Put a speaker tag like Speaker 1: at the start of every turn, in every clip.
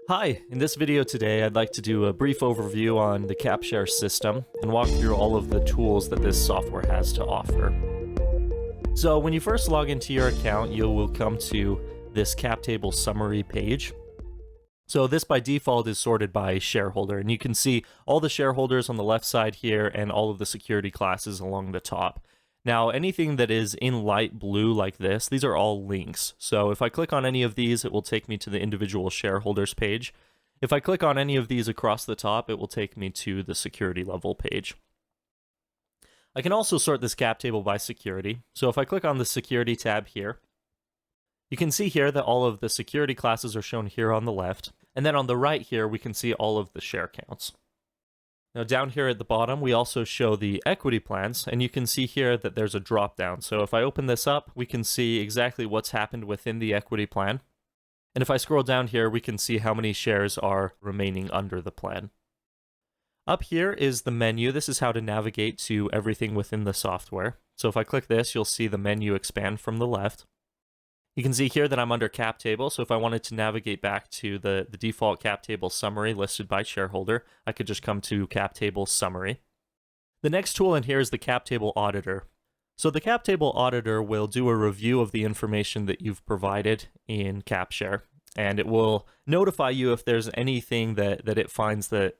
Speaker 1: Hi, in this video today I'd like to do a brief overview on the Capshare system and walk through all of the tools that this software has to offer. So when you first log into your account, you will come to this cap table summary page. So this by default is sorted by shareholder, and you can see all the shareholders on the left side here and all of the security classes along the top. Now, anything that is in light blue like this, these are all links. So if I click on any of these, it will take me to the individual shareholders page. If I click on any of these across the top, it will take me to the security level page. I can also sort this cap table by security. So if I click on the security tab here, you can see here that all of the security classes are shown here on the left. And then on the right here, we can see all of the share counts. Now down here at the bottom, we also show the equity plans, and you can see here that there's a drop down. So if I open this up, we can see exactly what's happened within the equity plan. And if I scroll down here, we can see how many shares are remaining under the plan. Up here is the menu. This is how to navigate to everything within the software. So if I click this, you'll see the menu expand from the left. You can see here that I'm under cap table, so if I wanted to navigate back to the default cap table summary listed by shareholder, I could just come to cap table summary. The next tool in here is the cap table auditor. So the cap table auditor will do a review of the information that you've provided in Capshare, and it will notify you if there's anything that it finds that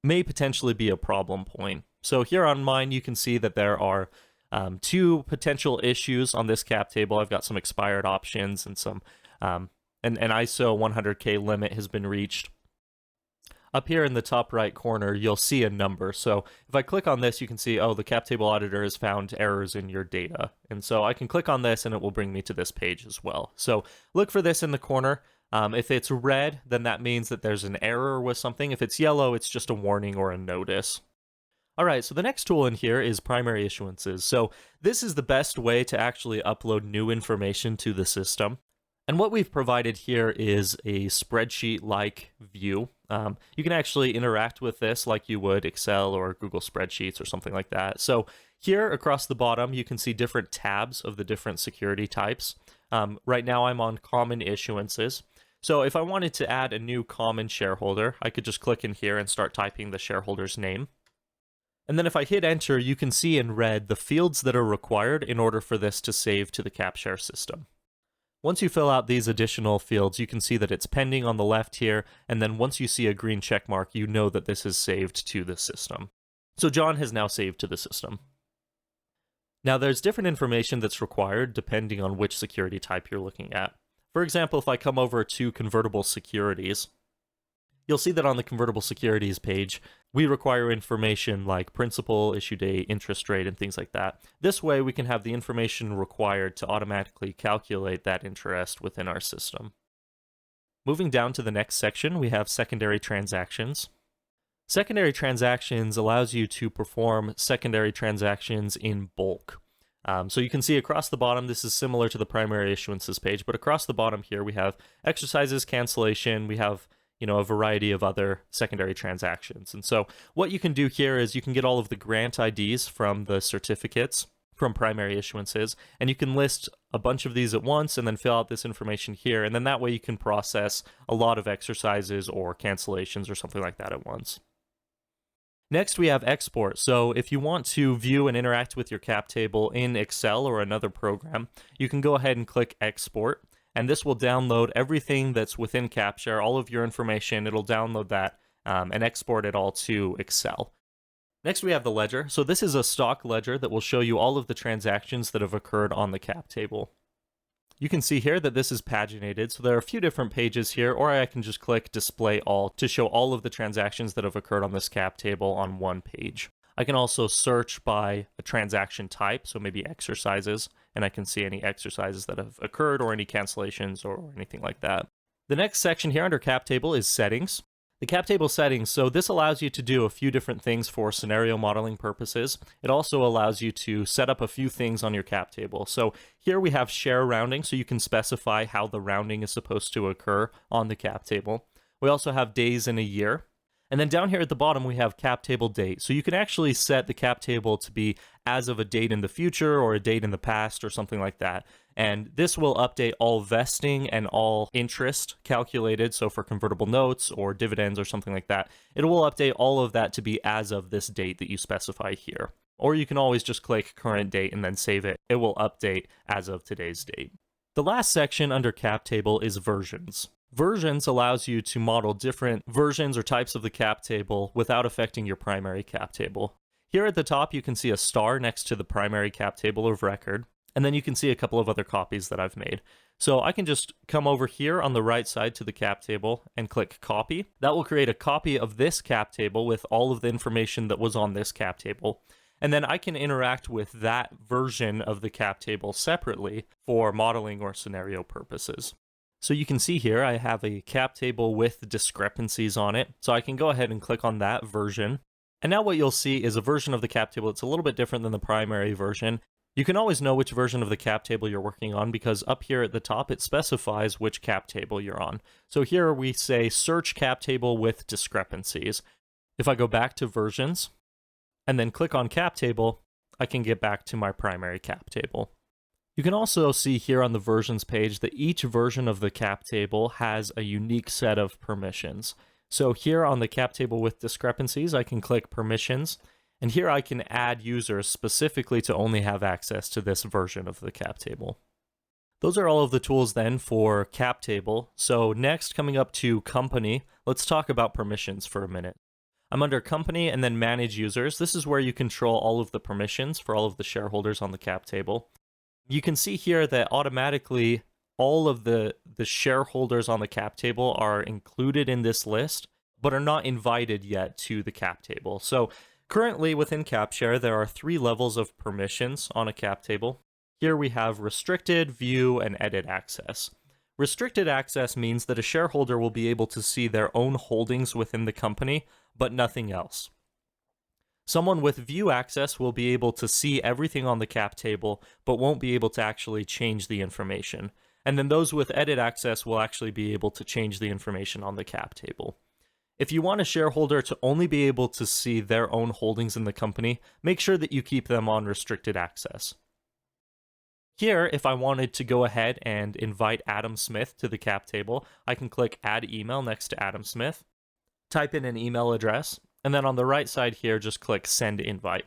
Speaker 1: may potentially be a problem point. So here on mine, you can see that there are two potential issues on this cap table. I've got some expired options and some an ISO 100K limit has been reached. Up here in the top right corner, you'll see a number. So if I click on this, you can see, oh, the cap table auditor has found errors in your data. And so I can click on this and it will bring me to this page as well. So look for this in the corner. If it's red, then that means that there's an error with something. If it's yellow, it's just a warning or a notice. All right, so the next tool in here is primary issuances. So this is the best way to actually upload new information to the system. And what we've provided here is a spreadsheet-like view. You can actually interact with this like you would Excel or Google Spreadsheets or something like that. So here across the bottom, you can see different tabs of the different security types. Right now I'm on common issuances. So if I wanted to add a new common shareholder, I could just click in here and start typing the shareholder's name. And then if I hit enter, you can see in red the fields that are required in order for this to save to the Capshare system. Once you fill out these additional fields, you can see that it's pending on the left here, and then once you see a green check mark, you know that this is saved to the system. So John has now saved to the system. Now there's different information that's required depending on which security type you're looking at. For example, if I come over to convertible securities, you'll see that on the convertible securities page, we require information like principal, issue date, interest rate, and things like that. This way, we can have the information required to automatically calculate that interest within our system. Moving down to the next section, we have secondary transactions. Secondary transactions allows you to perform secondary transactions in bulk. So you can see across the bottom, this is similar to the primary issuances page, but across the bottom here, we have exercises, cancellation, we have a variety of other secondary transactions. And so what you can do here is you can get all of the grant IDs from the certificates from primary issuances, and you can list a bunch of these at once and then fill out this information here. And then that way you can process a lot of exercises or cancellations or something like that at once. Next, we have export. So if you want to view and interact with your cap table in Excel or another program, you can go ahead and click export. And this will download everything that's within Capshare, all of your information. It'll download that and export it all to Excel. Next, we have the ledger. So this is a stock ledger that will show you all of the transactions that have occurred on the cap table. You can see here that this is paginated, so there are a few different pages here, or I can just click Display All to show all of the transactions that have occurred on this cap table on one page. I can also search by a transaction type, so maybe exercises, and I can see any exercises that have occurred or any cancellations or anything like that. The next section here under cap table is settings. The cap table settings, so this allows you to do a few different things for scenario modeling purposes. It also allows you to set up a few things on your cap table. So here we have share rounding, so you can specify how the rounding is supposed to occur on the cap table. We also have days in a year. And then down here at the bottom, we have cap table date. So you can actually set the cap table to be as of a date in the future or a date in the past or something like that. And this will update all vesting and all interest calculated. So for convertible notes or dividends or something like that, it will update all of that to be as of this date that you specify here. Or you can always just click current date and then save it. It will update as of today's date. The last section under cap table is versions. Versions allows you to model different versions or types of the cap table without affecting your primary cap table. Here at the top, you can see a star next to the primary cap table of record, and then you can see a couple of other copies that I've made. So I can just come over here on the right side to the cap table and click copy. That will create a copy of this cap table with all of the information that was on this cap table. And then I can interact with that version of the cap table separately for modeling or scenario purposes. So you can see here I have a cap table with discrepancies on it. So I can go ahead and click on that version. And now what you'll see is a version of the cap table. It's a little bit different than the primary version. You can always know which version of the cap table you're working on because up here at the top it specifies which cap table you're on. So here we say search cap table with discrepancies. If I go back to versions and then click on cap table, I can get back to my primary cap table. You can also see here on the versions page that each version of the cap table has a unique set of permissions. So here on the cap table with discrepancies, I can click permissions, and here I can add users specifically to only have access to this version of the cap table. Those are all of the tools then for cap table. So next, coming up to company, let's talk about permissions for a minute. I'm under company and then manage users. This is where you control all of the permissions for all of the shareholders on the cap table. You can see here that automatically all of the shareholders on the cap table are included in this list, but are not invited yet to the cap table. So currently within Capshare, there are 3 levels of permissions on a cap table. Here we have restricted, view, and edit access. Restricted access means that a shareholder will be able to see their own holdings within the company, but nothing else. Someone with view access will be able to see everything on the cap table, but won't be able to actually change the information. And then those with edit access will actually be able to change the information on the cap table. If you want a shareholder to only be able to see their own holdings in the company, make sure that you keep them on restricted access. Here, if I wanted to go ahead and invite Adam Smith to the cap table, I can click Add Email next to Adam Smith, type in an email address, and then on the right side here, just click Send Invite.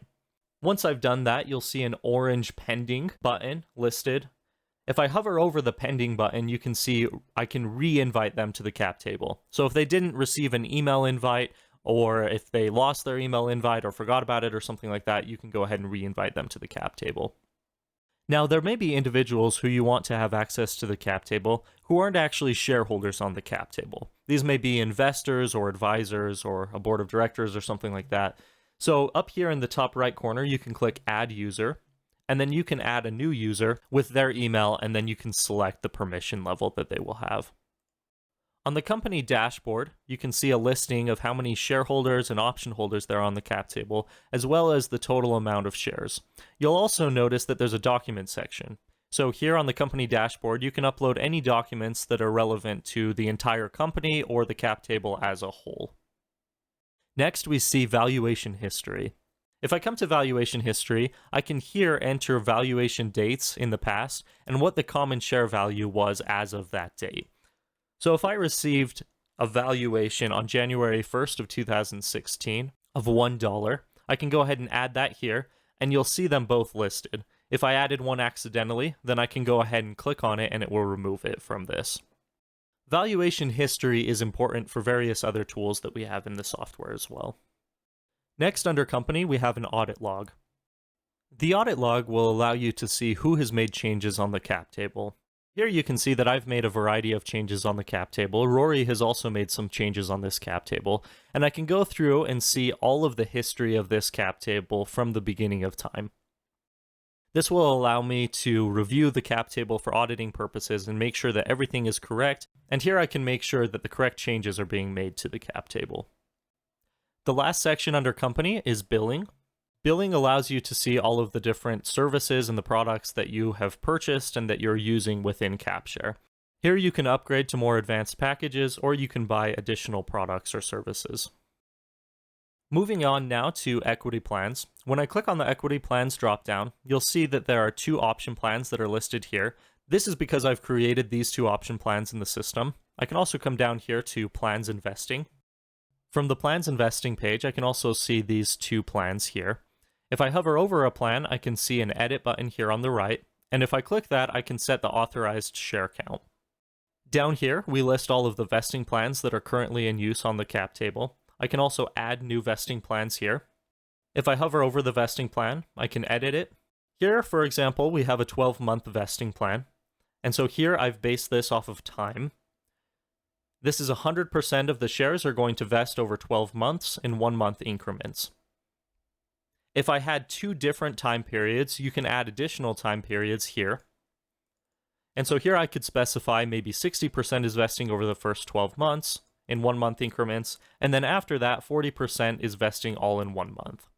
Speaker 1: Once I've done that, you'll see an orange pending button listed. If I hover over the pending button, you can see I can re-invite them to the cap table. So if they didn't receive an email invite, or if they lost their email invite or forgot about it or something like that, you can go ahead and re-invite them to the cap table. Now, there may be individuals who you want to have access to the cap table who aren't actually shareholders on the cap table. These may be investors or advisors or a board of directors or something like that. So up here in the top right corner, you can click Add User, and then you can add a new user with their email, and then you can select the permission level that they will have. On the company dashboard, you can see a listing of how many shareholders and option holders there are on the cap table, as well as the total amount of shares. You'll also notice that there's a document section. So here on the company dashboard, you can upload any documents that are relevant to the entire company or the cap table as a whole. Next, we see valuation history. If I come to valuation history, I can here enter valuation dates in the past and what the common share value was as of that date. So if I received a valuation on January 1st of 2016 of $1, I can go ahead and add that here, and you'll see them both listed. If I added one accidentally, then I can go ahead and click on it and it will remove it from this. Valuation history is important for various other tools that we have in the software as well. Next, under company, we have an audit log. The audit log will allow you to see who has made changes on the cap table. Here you can see that I've made a variety of changes on the cap table. Rory has also made some changes on this cap table, and I can go through and see all of the history of this cap table from the beginning of time. This will allow me to review the cap table for auditing purposes and make sure that everything is correct, and here I can make sure that the correct changes are being made to the cap table. The last section under company is billing. Billing allows you to see all of the different services and the products that you have purchased and that you're using within Capshare. Here you can upgrade to more advanced packages, or you can buy additional products or services. Moving on now to equity plans. When I click on the equity plans dropdown, you'll see that there are 2 option plans that are listed here. This is because I've created these two option plans in the system. I can also come down here to Plans Investing. From the Plans Investing page, I can also see these two plans here. If I hover over a plan, I can see an Edit button here on the right, and if I click that, I can set the authorized share count. Down here, we list all of the vesting plans that are currently in use on the cap table. I can also add new vesting plans here. If I hover over the vesting plan, I can edit it. Here, for example, we have a 12-month vesting plan. And so here I've based this off of time. This is 100% of the shares are going to vest over 12 months in 1-month increments. If I had two different time periods, you can add additional time periods here. And so here I could specify maybe 60% is vesting over the first 12 months in 1-month increments, and then after that, 40% is vesting all in 1 month.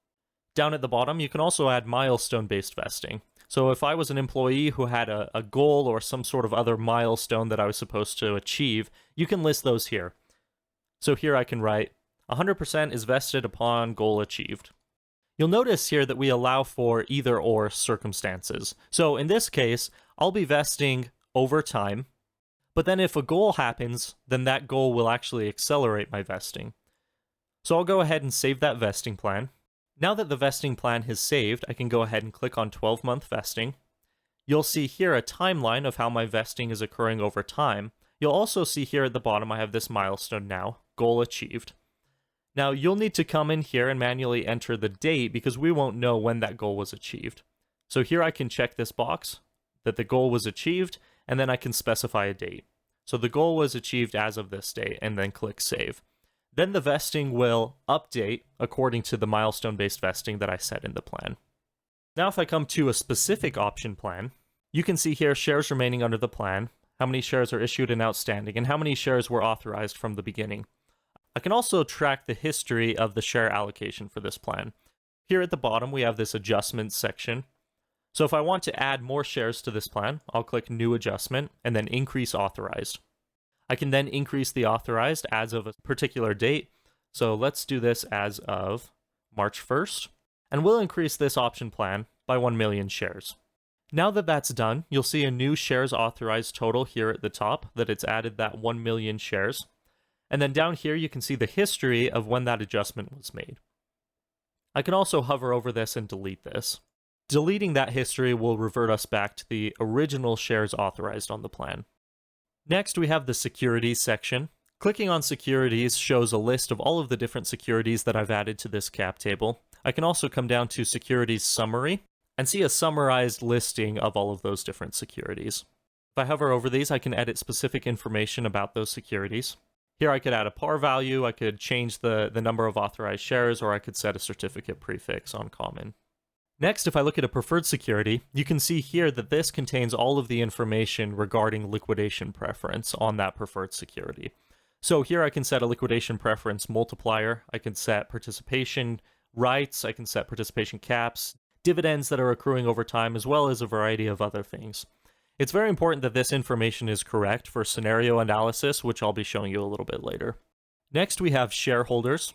Speaker 1: Down at the bottom, you can also add milestone-based vesting. So if I was an employee who had a goal or some sort of other milestone that I was supposed to achieve, you can list those here. So here I can write, 100% is vested upon goal achieved. You'll notice here that we allow for either or circumstances. So in this case, I'll be vesting over time, but then if a goal happens, then that goal will actually accelerate my vesting. So I'll go ahead and save that vesting plan. Now that the vesting plan is saved, I can go ahead and click on 12-month vesting. You'll see here a timeline of how my vesting is occurring over time. You'll also see here at the bottom I have this milestone now, goal achieved. Now you'll need to come in here and manually enter the date because we won't know when that goal was achieved. So here I can check this box that the goal was achieved, and then I can specify a date. So the goal was achieved as of this date, and then click Save. Then the vesting will update according to the milestone-based vesting that I set in the plan. Now if I come to a specific option plan, you can see here shares remaining under the plan, how many shares are issued and outstanding, and how many shares were authorized from the beginning. I can also track the history of the share allocation for this plan. Here at the bottom, we have this adjustments section. So if I want to add more shares to this plan, I'll click New Adjustment and then Increase Authorized. I can then increase the authorized as of a particular date. So let's do this as of March 1st, and we'll increase this option plan by 1 million shares. Now that that's done, you'll see a new shares authorized total here at the top, that it's added that 1 million shares. And then down here, you can see the history of when that adjustment was made. I can also hover over this and delete this. Deleting that history will revert us back to the original shares authorized on the plan. Next, we have the securities section. Clicking on securities shows a list of all of the different securities that I've added to this cap table. I can also come down to securities summary and see a summarized listing of all of those different securities. If I hover over these, I can edit specific information about those securities. Here I could add a par value, I could change the number of authorized shares, or I could set a certificate prefix on common. Next, if I look at a preferred security, you can see here that this contains all of the information regarding liquidation preference on that preferred security. So here I can set a liquidation preference multiplier, I can set participation rights, I can set participation caps, dividends that are accruing over time, as well as a variety of other things. It's very important that this information is correct for scenario analysis, which I'll be showing you a little bit later. Next, we have shareholders.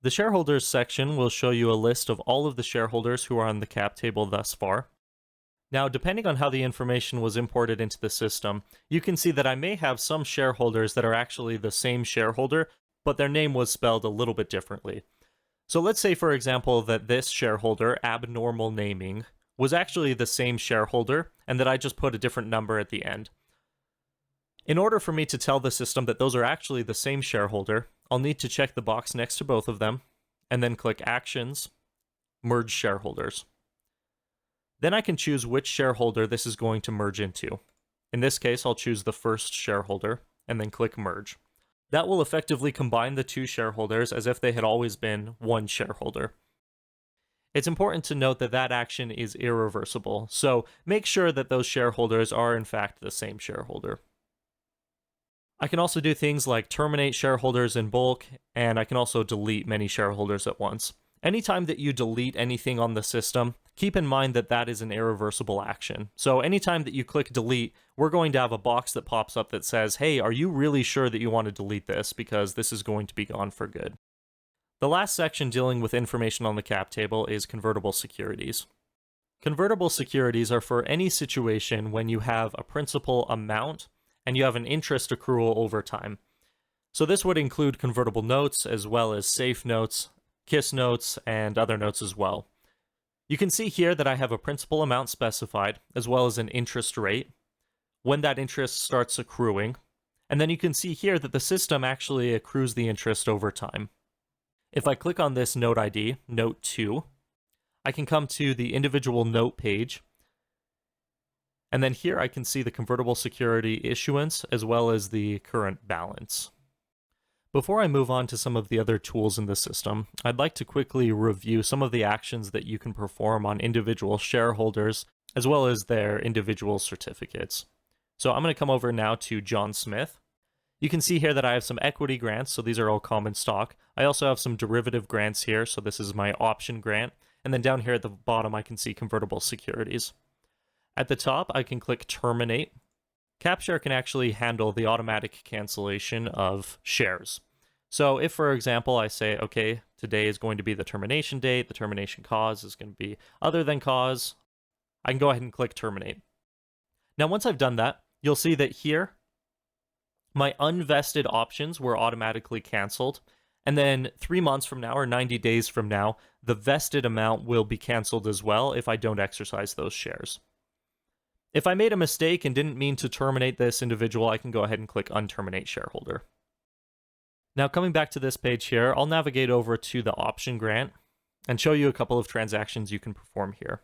Speaker 1: The shareholders section will show you a list of all of the shareholders who are on the cap table thus far. Now, depending on how the information was imported into the system, you can see that I may have some shareholders that are actually the same shareholder, but their name was spelled a little bit differently. So let's say, for example, that this shareholder, abnormal naming, was actually the same shareholder, and that I just put a different number at the end. In order for me to tell the system that those are actually the same shareholder, I'll need to check the box next to both of them, and then click Actions, Merge Shareholders. Then I can choose which shareholder this is going to merge into. In this case, I'll choose the first shareholder, and then click Merge. That will effectively combine the two shareholders as if they had always been one shareholder. It's important to note that that action is irreversible, so make sure that those shareholders are in fact the same shareholder. I can also do things like terminate shareholders in bulk, and I can also delete many shareholders at once. Anytime that you delete anything on the system, keep in mind that that is an irreversible action. So anytime that you click delete, we're going to have a box that pops up that says, hey, are you really sure that you want to delete this? Because this is going to be gone for good. The last section dealing with information on the cap table is convertible securities. Convertible securities are for any situation when you have a principal amount and you have an interest accrual over time. So this would include convertible notes as well as safe notes, KISS notes, and other notes as well. You can see here that I have a principal amount specified as well as an interest rate, when that interest starts accruing, and then you can see here that the system actually accrues the interest over time. If I click on this note ID, note 2, I can come to the individual note page, and then here I can see the convertible security issuance as well as the current balance. Before I move on to some of the other tools in the system, I'd like to quickly review some of the actions that you can perform on individual shareholders as well as their individual certificates. So I'm going to come over now to John Smith. You can see here that I have some equity grants, so these are all common stock. I also have some derivative grants here, so this is my option grant. And then down here at the bottom, I can see convertible securities. At the top, I can click Terminate. Capshare can actually handle the automatic cancellation of shares. So if, for example, I say, okay, today is going to be the termination date, the termination cause is going to be other than cause, I can go ahead and click Terminate. Now, once I've done that, you'll see that here, my unvested options were automatically canceled. And then 3 months from now, or 90 days from now, the vested amount will be canceled as well if I don't exercise those shares. If I made a mistake and didn't mean to terminate this individual, I can go ahead and click Unterminate Shareholder. Now, coming back to this page here, I'll navigate over to the option grant and show you a couple of transactions you can perform here.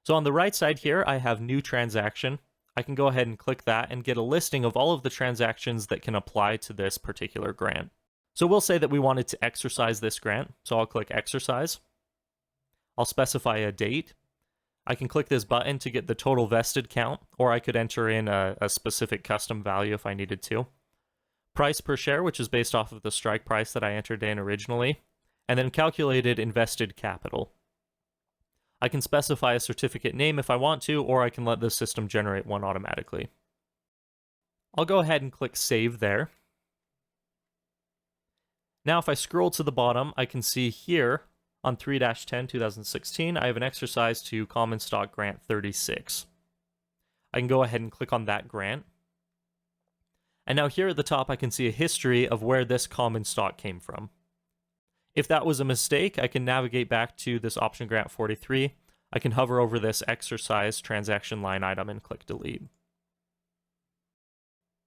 Speaker 1: So on the right side here, I have New Transaction. I can go ahead and click that and get a listing of all of the transactions that can apply to this particular grant. So we'll say that we wanted to exercise this grant, so I'll click Exercise. I'll specify a date. I can click this button to get the total vested count, or I could enter in a specific custom value if I needed to. Price per share, which is based off of the strike price that I entered in originally, and then calculated invested capital. I can specify a certificate name if I want to, or I can let the system generate one automatically. I'll go ahead and click Save there. Now, if I scroll to the bottom, I can see here on 3-10-2016, I have an exercise to Common Stock Grant 36. I can go ahead and click on that grant. And now here at the top, I can see a history of where this common stock came from. If that was a mistake, I can navigate back to this option grant 43. I can hover over this exercise transaction line item and click Delete.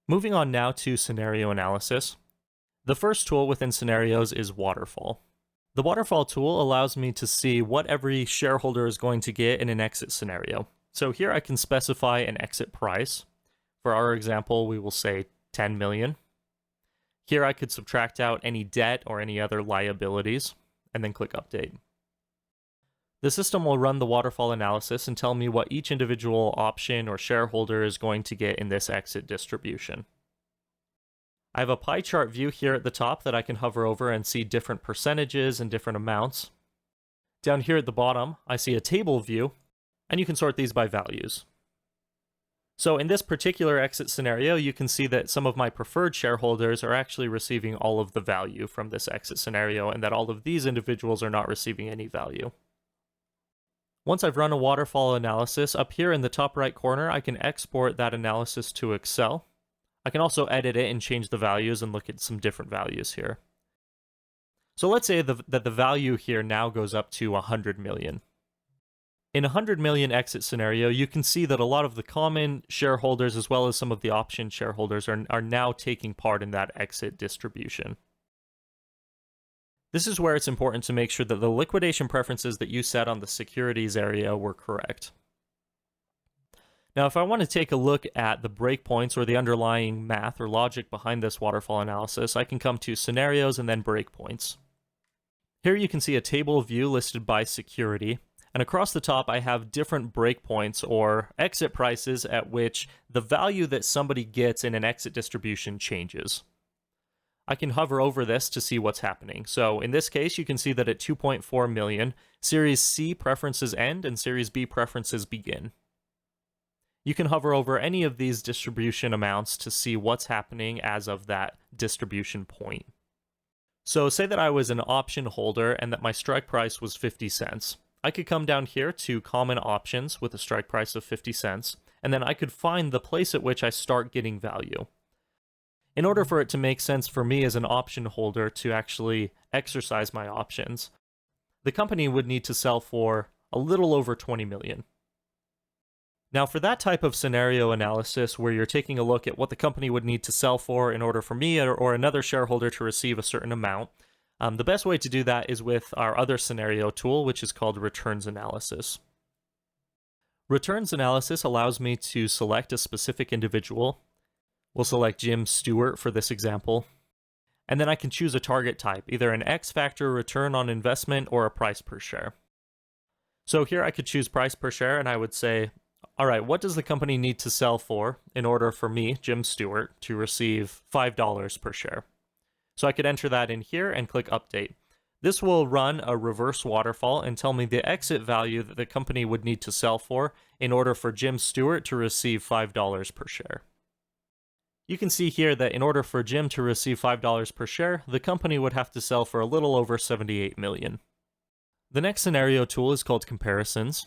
Speaker 1: Moving on now to scenario analysis. The first tool within scenarios is Waterfall. The Waterfall tool allows me to see what every shareholder is going to get in an exit scenario. So here I can specify an exit price. For our example, we will say 10 million. Here I could subtract out any debt or any other liabilities, and then click Update. The system will run the waterfall analysis and tell me what each individual option or shareholder is going to get in this exit distribution. I have a pie chart view here at the top that I can hover over and see different percentages and different amounts. Down here at the bottom, I see a table view, and you can sort these by values. So in this particular exit scenario, you can see that some of my preferred shareholders are actually receiving all of the value from this exit scenario, and that all of these individuals are not receiving any value. Once I've run a waterfall analysis, up here in the top right corner, I can export that analysis to Excel. I can also edit it and change the values and look at some different values here. So let's say that the value here now goes up to 100 million. In a 100 million exit scenario, you can see that a lot of the common shareholders as well as some of the option shareholders are now taking part in that exit distribution. This is where it's important to make sure that the liquidation preferences that you set on the securities area were correct. Now, if I want to take a look at the breakpoints or the underlying math or logic behind this waterfall analysis, I can come to Scenarios and then Breakpoints. Here you can see a table view listed by security, and across the top I have different breakpoints or exit prices at which the value that somebody gets in an exit distribution changes. I can hover over this to see what's happening. So in this case, you can see that at 2.4 million, Series C preferences end and Series B preferences begin. You can hover over any of these distribution amounts to see what's happening as of that distribution point. So say that I was an option holder and that my strike price was 50 cents. I could come down here to common options with a strike price of 50 cents, and then I could find the place at which I start getting value. In order for it to make sense for me as an option holder to actually exercise my options, the company would need to sell for a little over 20 million. Now, for that type of scenario analysis where you're taking a look at what the company would need to sell for in order for me or another shareholder to receive a certain amount, the best way to do that is with our other scenario tool, which is called returns analysis. Returns analysis allows me to select a specific individual. We'll select Jim Stewart for this example. And then I can choose a target type, either an X factor return on investment or a price per share. So here I could choose price per share, and I would say, all right, what does the company need to sell for in order for me, Jim Stewart, to receive $5 per share? So I could enter that in here and click update. This will run a reverse waterfall and tell me the exit value that the company would need to sell for in order for Jim Stewart to receive $5 per share. You can see here that in order for Jim to receive $5 per share, the company would have to sell for a little over 78 million. The next scenario tool is called comparisons.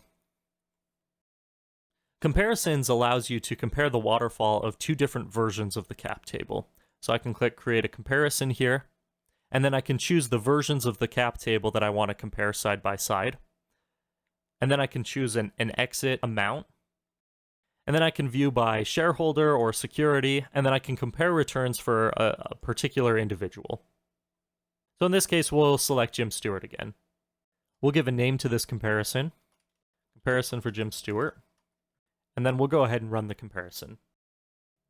Speaker 1: Comparisons allows you to compare the waterfall of two different versions of the cap table. So I can click create a comparison here, and then I can choose the versions of the cap table that I want to compare side by side. And then I can choose an exit amount. And then I can view by shareholder or security, and then I can compare returns for a particular individual. So in this case, we'll select Jim Stewart again. We'll give a name to this comparison for Jim Stewart, and then we'll go ahead and run the comparison.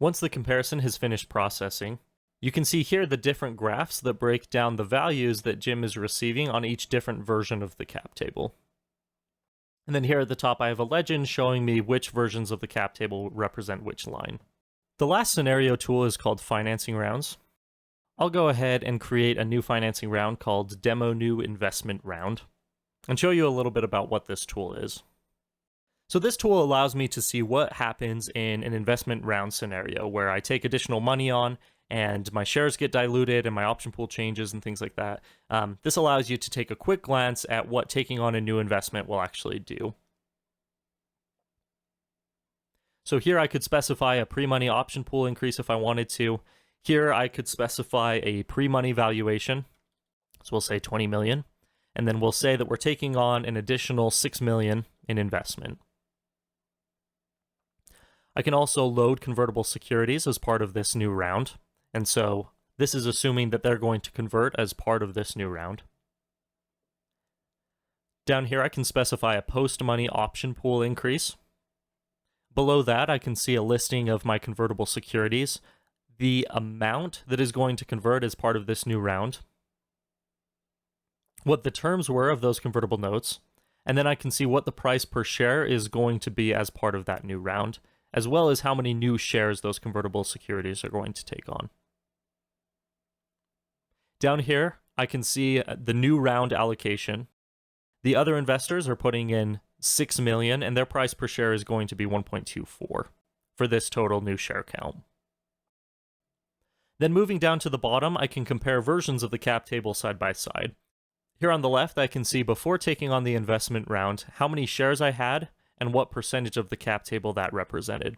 Speaker 1: Once the comparison has finished processing, you can see here the different graphs that break down the values that Jim is receiving on each different version of the cap table. And then here at the top, I have a legend showing me which versions of the cap table represent which line. The last scenario tool is called financing rounds. I'll go ahead and create a new financing round called Demo New Investment Round and show you a little bit about what this tool is. So this tool allows me to see what happens in an investment round scenario where I take additional money on and my shares get diluted and my option pool changes and things like that. This allows you to take a quick glance at what taking on a new investment will actually do. So here I could specify a pre-money option pool increase if I wanted to. Here I could specify a pre-money valuation. So we'll say 20 million. And then we'll say that we're taking on an additional 6 million in investment. I can also load convertible securities as part of this new round. And so this is assuming that they're going to convert as part of this new round. Down here, I can specify a post-money option pool increase. Below that, I can see a listing of my convertible securities, the amount that is going to convert as part of this new round, what the terms were of those convertible notes, and then I can see what the price per share is going to be as part of that new round, as well as how many new shares those convertible securities are going to take on. Down here, I can see the new round allocation. The other investors are putting in 6 million, and their price per share is going to be 1.24 for this total new share count. Then moving down to the bottom, I can compare versions of the cap table side by side. Here on the left, I can see before taking on the investment round, how many shares I had, and what percentage of the cap table that represented.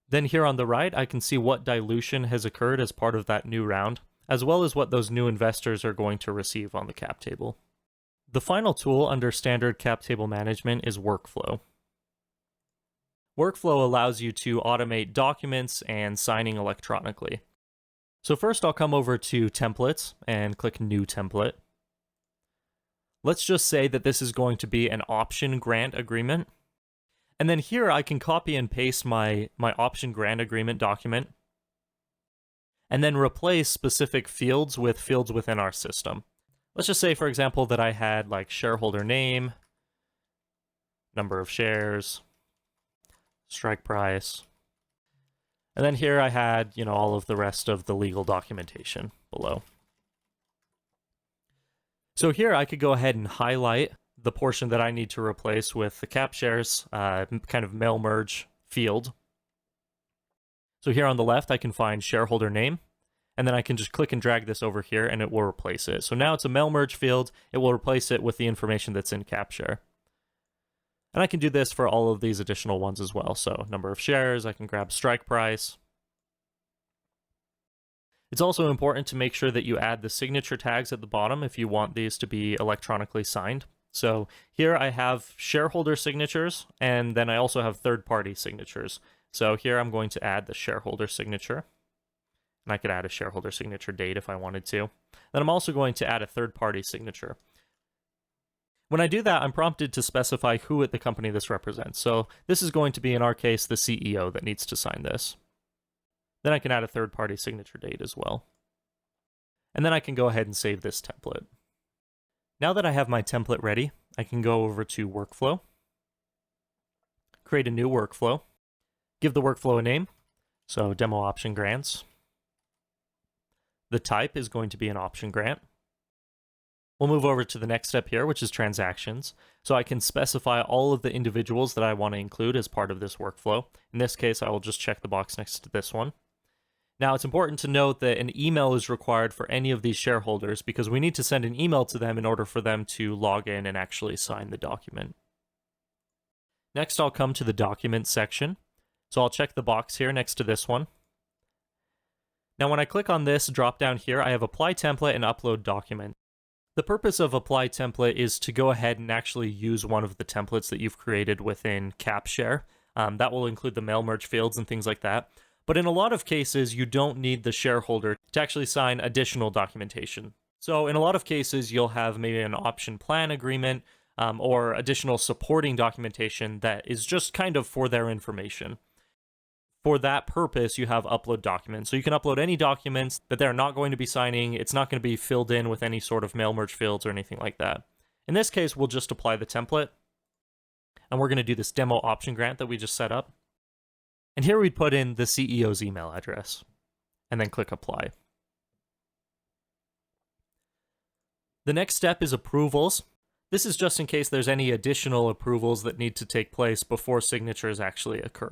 Speaker 1: Then here on the right, I can see what dilution has occurred as part of that new round, as well as what those new investors are going to receive on the cap table. The final tool under standard cap table management is workflow. Workflow allows you to automate documents and signing electronically. So first I'll come over to templates and click new template. Let's just say that this is going to be an option grant agreement. And then here I can copy and paste my option grant agreement document and then replace specific fields with fields within our system. Let's just say, for example, that I had like shareholder name, number of shares, strike price, and then here I had, all of the rest of the legal documentation below. So here I could go ahead and highlight the portion that I need to replace with the Capshare's kind of mail merge field. So here on the left, I can find shareholder name, and then I can just click and drag this over here and it will replace it. So now it's a mail merge field. It will replace it with the information that's in Capshare. And I can do this for all of these additional ones as well. So number of shares, I can grab strike price. It's also important to make sure that you add the signature tags at the bottom if you want these to be electronically signed. So here I have shareholder signatures, and then I also have third-party signatures. So here I'm going to add the shareholder signature, and I could add a shareholder signature date if I wanted to. Then I'm also going to add a third-party signature. When I do that, I'm prompted to specify who at the company this represents. So this is going to be, in our case, the CEO that needs to sign this. Then I can add a third-party signature date as well. And then I can go ahead and save this template. Now that I have my template ready, I can go over to Workflow, create a new workflow, give the workflow a name, so Demo Option Grants. The type is going to be an option grant. We'll move over to the next step here, which is transactions. So I can specify all of the individuals that I want to include as part of this workflow. In this case, I will just check the box next to this one. Now, it's important to note that an email is required for any of these shareholders because we need to send an email to them in order for them to log in and actually sign the document. Next, I'll come to the document section. So I'll check the box here next to this one. Now, when I click on this drop down here, I have Apply Template and Upload Document. The purpose of Apply Template is to go ahead and actually use one of the templates that you've created within Capshare. That will include the mail merge fields and things like that. But in a lot of cases, you don't need the shareholder to actually sign additional documentation. So in a lot of cases, you'll have maybe an option plan agreement or additional supporting documentation that is just kind of for their information. For that purpose, you have upload documents. So you can upload any documents that they're not going to be signing. It's not going to be filled in with any sort of mail merge fields or anything like that. In this case, we'll just apply the template. And we're going to do this demo option grant that we just set up. And here we'd put in the CEO's email address and then click apply. The next step is approvals. This is just in case there's any additional approvals that need to take place before signatures actually occur.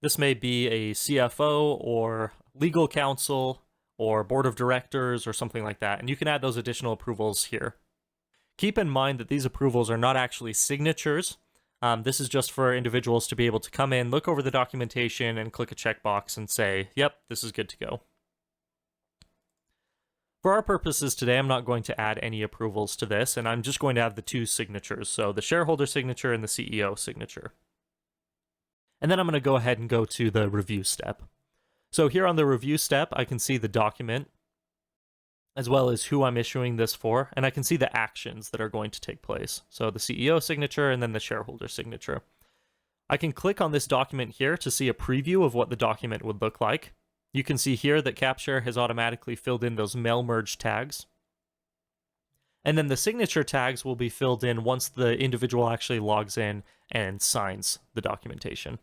Speaker 1: This may be a CFO or legal counsel or board of directors or something like that, and you can add those additional approvals here. Keep in mind that these approvals are not actually signatures. This is just for individuals to be able to come in, look over the documentation, and click a checkbox and say, yep, this is good to go. For our purposes today, I'm not going to add any approvals to this, and I'm just going to have the two signatures, so the shareholder signature and the CEO signature. And then I'm going to go ahead and go to the review step. So here on the review step, I can see the document, as well as who I'm issuing this for, and I can see the actions that are going to take place. So the CEO signature and then the shareholder signature. I can click on this document here to see a preview of what the document would look like. You can see here that Capshare has automatically filled in those mail merge tags. And then the signature tags will be filled in once the individual actually logs in and signs the documentation.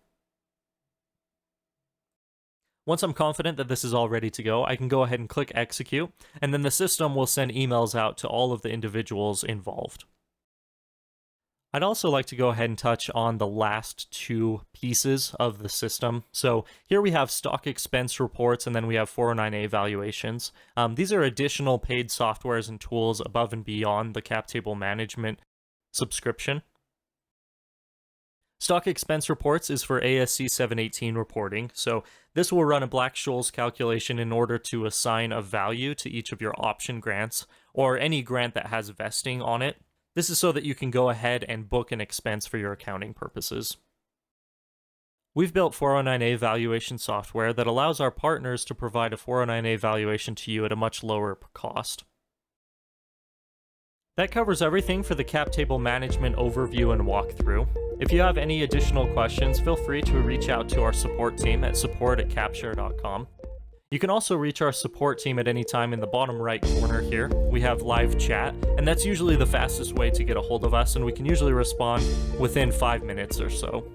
Speaker 1: Once I'm confident that this is all ready to go, I can go ahead and click execute, and then the system will send emails out to all of the individuals involved. I'd also like to go ahead and touch on the last two pieces of the system. So here we have stock expense reports, and then we have 409A valuations. These are additional paid softwares and tools above and beyond the cap table management subscription. Stock expense reports is for ASC 718 reporting, so this will run a Black-Scholes calculation in order to assign a value to each of your option grants, or any grant that has vesting on it. This is so that you can go ahead and book an expense for your accounting purposes. We've built 409A valuation software that allows our partners to provide a 409A valuation to you at a much lower cost. That covers everything for the cap table management overview and walkthrough. If you have any additional questions, feel free to reach out to our support team at support@capshare.com. You can also reach our support team at any time in the bottom right corner here. We have live chat, and that's usually the fastest way to get a hold of us, and we can usually respond within 5 minutes or so.